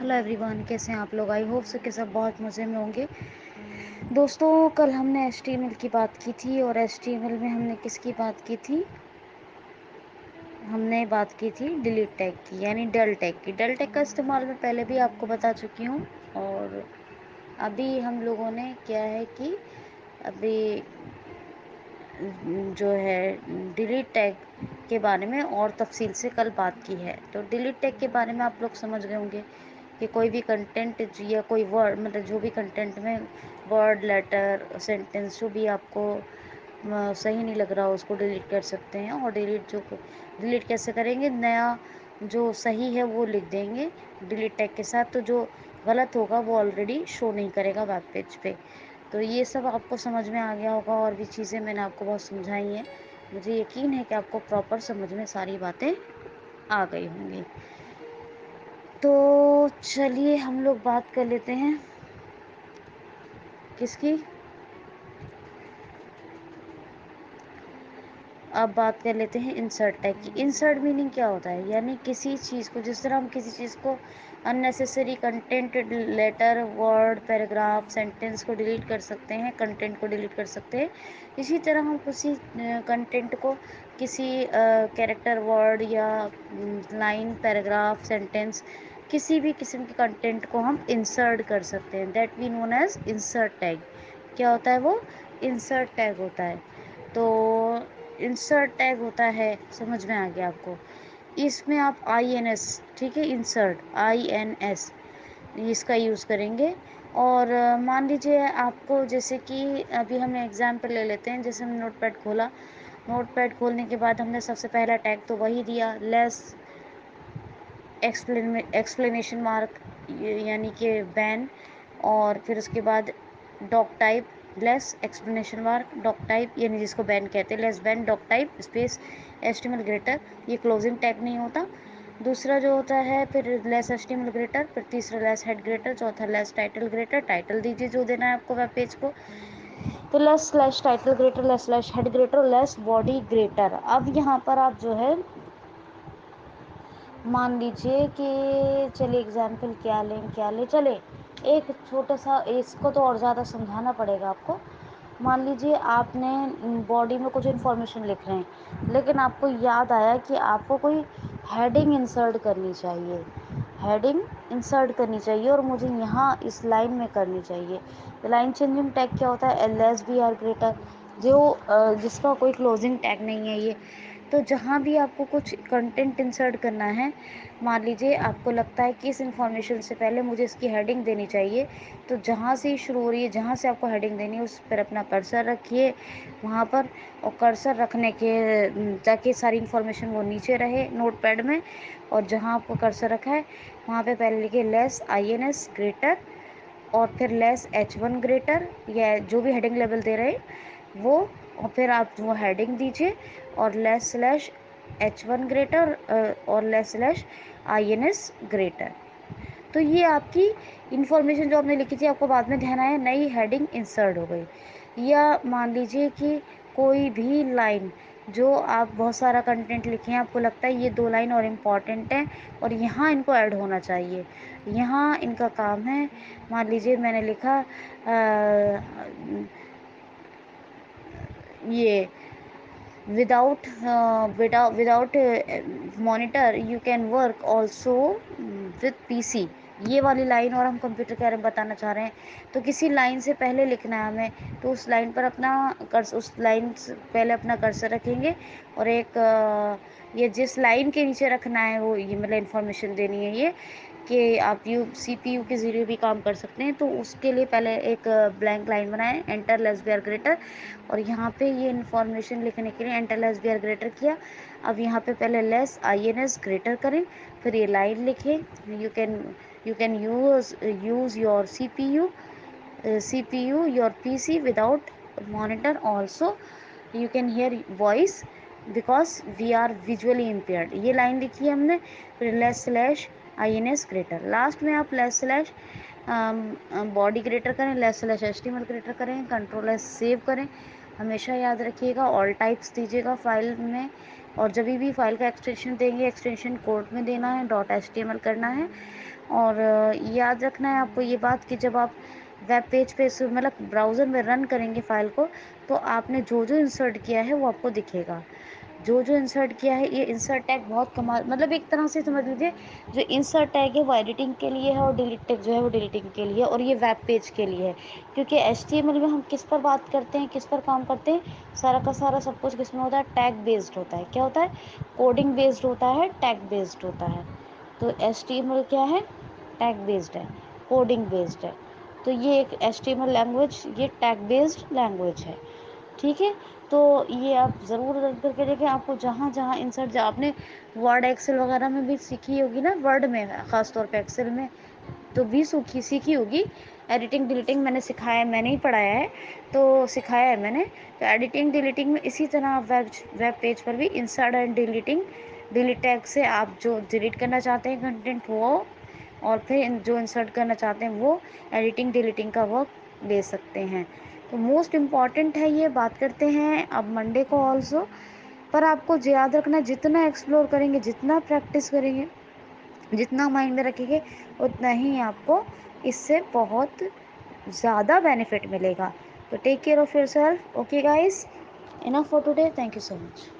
Hello every one, کیسے ہیں آپ لوگ؟ آئی ہوپ سے کہ سب بہت مزے میں ہوں گے۔ دوستوں، کل ہم نے ایچ ٹی ایم ایل کی بات کی تھی، اور ایچ ٹی ایم ایل میں ہم نے کس کی بات کی تھی؟ ہم نے بات کی تھی ڈیلیٹ ٹیگ کی، یعنی ڈل ٹیگ کی۔ ڈل ٹیگ کا استعمال میں پہلے بھی آپ کو بتا چکی ہوں، اور ابھی ہم لوگوں نے کیا ہے کہ ابھی جو ہے ڈیلیٹ ٹیگ کے بارے میں اور تفصیل سے کل بات کی ہے۔ تو ڈیلیٹ ٹیگ کے بارے میں آپ لوگ سمجھ گئے ہوں گے کہ کوئی بھی کنٹینٹ یا کوئی ورڈ، مطلب جو بھی کنٹینٹ میں ورڈ، لیٹر، سینٹینس جو بھی آپ کو صحیح نہیں لگ رہا اس کو ڈیلیٹ کر سکتے ہیں۔ اور ڈیلیٹ کیسے کریں گے؟ نیا جو صحیح ہے وہ لکھ دیں گے ڈیلیٹ ٹیگ کے ساتھ، تو جو غلط ہوگا وہ آلریڈی شو نہیں کرے گا ویب پیج پہ۔ تو یہ سب آپ کو سمجھ میں آ گیا ہوگا، اور بھی چیزیں میں نے آپ کو بہت سمجھائی ہیں۔ مجھے یقین ہے کہ آپ کو پراپر سمجھ میں ساری باتیں آ گئی ہوں گی۔ تو چلیے ہم لوگ بات کر لیتے ہیں کس کی؟ اب بات کر لیتے ہیں انسرٹ ٹیگ کی۔ انسرٹ میننگ کیا ہوتا ہے؟ یعنی کسی چیز کو، جس طرح ہم کسی چیز کو unnecessary content, letter, word, paragraph, sentence کو ڈیلیٹ کر سکتے ہیں، کنٹینٹ کو ڈیلیٹ کر سکتے ہیں، اسی طرح ہم کسی کنٹینٹ کو، کسی کیریکٹر، ورڈ یا لائن، پیراگراف، سینٹینس، کسی بھی قسم کے کنٹینٹ کو ہم انسرٹ کر سکتے ہیں۔ That we known as insert tag. کیا ہوتا ہے وہ؟ انسرٹ ٹیگ ہوتا ہے۔ تو انسرٹ ٹیگ ہوتا ہے، سمجھ میں آ گیا آپ کو؟ اس میں آپ آئی این ایس، ٹھیک ہے، انسرٹ INS اس کا یوز کریں گے۔ اور مان لیجیے آپ کو، جیسے کہ ابھی ہم ایگزامپل لے لیتے ہیں، جیسے ہم نوٹ پیڈ کھولا، نوٹ پیڈ کھولنے کے بعد ہم نے سب سے پہلا ٹیگ تو وہی دیا، لیس ایکسپلینیشن مارک، یعنی کہ بین، اور پھر اس کے بعد ڈاک ٹائپ، لیس ایکسپلینیشن مارک ڈاک ٹائپ، یعنی جس کو بین کہتے ہیں، لیس بین ڈاک ٹائپ اسپیس HTML گریٹر۔ یہ کلوزنگ ٹیگ نہیں ہوتا۔ دوسرا جو ہوتا ہے پھر لیس HTML گریٹر، پھر تیسرا لیس ہیڈ گریٹر، چوتھا لیس ٹائٹل گریٹر۔ ٹائٹل دیجیے جو دینا ہے آپ کو ویب پیج کو، تو لیس سلیش ٹائٹل گریٹر، لیس سلیش ہیڈ گریٹر، لیس باڈی گریٹر۔ اب یہاں پر آپ جو ہے مان لیجیے کہ چلے ایگزامپل کیا لیں چلے ایک چھوٹا سا، اس کو تو اور زیادہ سمجھانا پڑے گا آپ کو۔ مان لیجیے آپ نے باڈی میں کچھ انفارمیشن لکھ رہے ہیں، لیکن آپ کو یاد آیا کہ آپ کو کوئی ہیڈنگ انسرٹ کرنی چاہیے، ہیڈنگ انسرٹ کرنی چاہیے، اور مجھے یہاں اس لائن میں کرنی چاہیے۔ لائن چینجنگ ٹیگ کیا ہوتا ہے؟ LSBR گریٹر، جس کا کوئی کلوزنگ ٹیگ نہیں ہے یہ۔ تو جہاں بھی آپ کو کچھ کنٹینٹ انسرٹ کرنا ہے، مان لیجیے آپ کو لگتا ہے کہ اس انفارمیشن سے پہلے مجھے اس کی ہیڈنگ دینی چاہیے، تو جہاں سے شروع ہو رہی ہے، جہاں سے آپ کو ہیڈنگ دینی ہے، اس پر اپنا کرسر رکھیے وہاں پر، اور کرسر رکھنے کے تاکہ ساری انفارمیشن وہ نیچے رہے نوٹ پیڈ میں، اور جہاں آپ کو کرسر رکھا ہے وہاں پہ پہلے لکھیے لیس INS گریٹر، اور پھر لیس H1 گریٹر، یا جو بھی ہیڈنگ لیول دے رہے وہ، اور پھر آپ وہ ہیڈنگ دیجیے، اور لیس سلیش H1 گریٹر اور لیس سلیش INS گریٹر۔ تو یہ آپ کی انفارمیشن جو آپ نے لکھی تھی، آپ کو بعد میں دھیان آیا نئی ہیڈنگ انسرٹ ہو گئی۔ یا مان لیجیے کہ کوئی بھی لائن، جو آپ بہت سارا کنٹینٹ لکھیں، آپ کو لگتا ہے یہ 2 لائن اور امپورٹنٹ ہیں اور یہاں ان کو ایڈ ہونا چاہیے، یہاں ان کا کام ہے۔ مان لیجیے میں نے لکھا یہ without monitor you can work also with PC، یہ والی لائن، اور ہم کمپیوٹر کے بارے میں بتانا چاہ رہے ہیں، تو کسی لائن سے پہلے لکھنا ہے ہمیں، تو اس لائن پر اس لائن سے پہلے اپنا کرسر رکھیں گے، اور ایک یہ جس لائن کے نیچے رکھنا ہے وہ، یہ مطلب انفارمیشن دینی ہے یہ کہ آپ CPU کے ذریعے بھی کام کر سکتے ہیں، تو اس کے لیے پہلے ایک بلینک لائن بنائیں، enter less be or greater, اور یہاں پہ یہ انفارمیشن لکھنے کے لیے enter less be or greater کیا۔ اب یہاں پہ پہلے لیس INS گریٹر کریں، پھر یہ لائن لکھیں، you can use your CPU your PC without monitor also you can hear voice because we are visually impaired، یہ لائن لکھی ہے ہم نے۔ پھر لیس سلیش INS گریٹر، لاسٹ میں آپ لیس سلیش باڈی گریٹر کریں، لیس سلیش HTML گریٹر کریں، کنٹرول ایس سیو کریں۔ ہمیشہ یاد رکھیے گا آل ٹائپس دیجیے گا فائل میں، اور جب بھی فائل کا ایکسٹینشن دیں گے، ایکسٹینشن کوڈ میں دینا ہے، .html کرنا ہے، اور یاد رکھنا ہے آپ کو یہ بات کہ جب آپ ویب پیج پہ مطلب براؤزر میں رن کریں گے فائل کو، تو آپ نے جو انسرٹ کیا ہے وہ آپ کو دکھے گا، جو انسرٹ کیا ہے۔ یہ انسرٹ ٹیگ بہت کمال، مطلب ایک طرح سے سمجھ لیجیے جو انسرٹ ٹیگ ہے وہ ایڈیٹنگ کے لیے ہے، اور ڈیلیٹ ٹیگ جو ہے وہ ڈیلیٹنگ کے لیے، اور یہ ویب پیج کے لیے ہے۔ کیونکہ HTML میں ہم کس پر بات کرتے ہیں، کس پر کام کرتے ہیں، سارا کا سارا سب کچھ کس میں ہوتا ہے، ٹیگ بیسڈ ہوتا ہے۔ کیا ہوتا ہے؟ کوڈنگ بیسڈ ہوتا ہے، ٹیگ بیسڈ ہوتا ہے۔ تو HTML کیا ہے؟ ٹیگ بیسڈ ہے، کوڈنگ بیسڈ ہے۔ تو یہ ایک HTML لینگویج، یہ ٹیگ بیسڈ لینگویج ہے، ٹھیک ہے۔ تو یہ آپ ضرور رن کر کے دیکھیں، آپ کو جہاں جہاں انسرٹ، آپ نے ورڈ ایکسل وغیرہ میں بھی سیکھی ہوگی نا، ورڈ میں خاص طور پہ، ایکسل میں تو بھی سیکھی ہوگی۔ ایڈیٹنگ ڈیلیٹنگ میں نے سکھایا ہے، میں نے ہی پڑھایا ہے، تو سکھایا ہے میں نے۔ تو ایڈیٹنگ ڈیلیٹنگ میں اسی طرح ویب پیج پر بھی insert and deleting, delete tag سے آپ جو ڈیلیٹ کرنا چاہتے ہیں کنٹینٹ وہ، اور پھر جو انسرٹ کرنا چاہتے ہیں وہ ایڈیٹنگ ڈیلیٹنگ کا ورک لے سکتے ہیں۔ تو موسٹ امپورٹنٹ ہے یہ، بات کرتے ہیں اب منڈے کو آلسو۔ پر آپ کو یاد رکھنا، جتنا ایکسپلور کریں گے، جتنا پریکٹس کریں گے، جتنا مائنڈ میں رکھیں گے، اتنا ہی آپ کو اس سے بہت زیادہ بینیفٹ ملے گا۔ تو take care of your self, okay guys, enough for today, thank you so much.